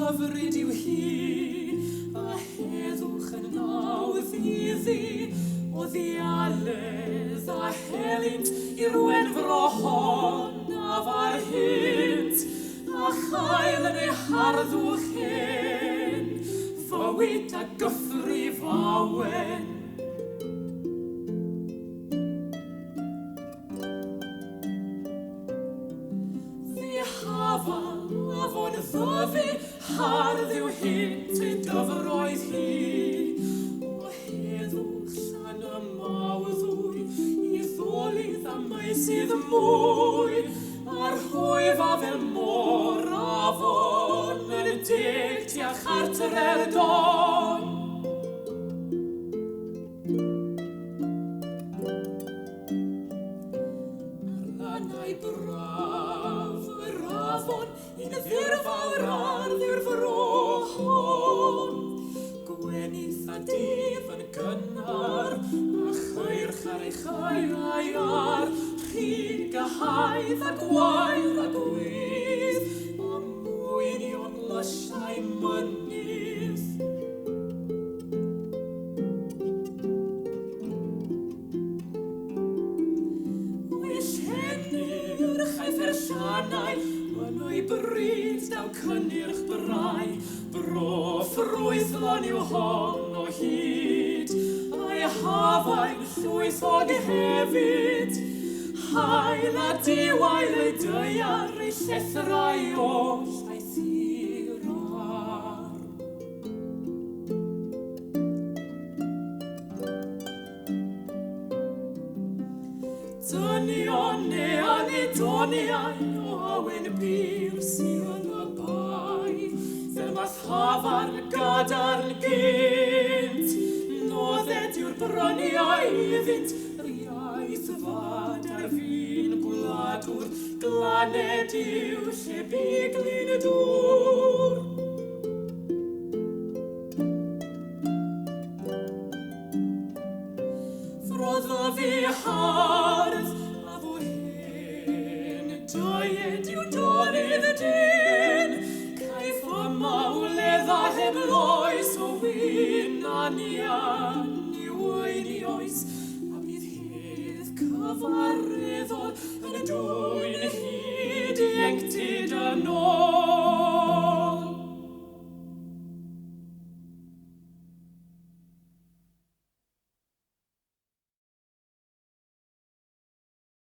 hyfryd yw hi, a heddwch yn nawdd iddi, o ddialedd a helynt i'r wenfro hon a far hynt, a chael yn ei harddwch hyn, fywyd a gyffri fawen. Afon ddyfu, hardd yw hynt ei dyfroedd hi. O heddwch llan y mawddwy, i ddolydd a meisydd mwy, a'r hwyf a fel môr afon, yn deg tua chartre'r don. Ar lannau braf yr afon, un ddirfawr ar ddirfro hon. Gwenith a dydd yn gynnar, a chyrch ar ei chaiau ar, rhig a haidd a gwair a gwydd, a mwynion lysiau mynydd. Wysienir chai fersianau, Mynwy bryd daw cynnyrch brau, bro ffrwythlon yw hon o hyd, a'i hafain llwythog hefyd, hael a diwail ei deiar ei llethrau o llaeth i'r. Dynion neu anedoniau o awen byw sy'n y bai, fel math hafarn gadarn gynt, nodded yw'r bryniau iddynt, yr iaith fad ar fi'n gwladwr, glaned yw lle biglin y dŵr. Froddo fi hardd, a fo hyn, daied yw dolydd dyn, caiff o mawledd a heb loes o wyn a nian yw ein oes, a bydd hedd cyfarreddol yn dwy'n hyd ieuenctid yn ôl.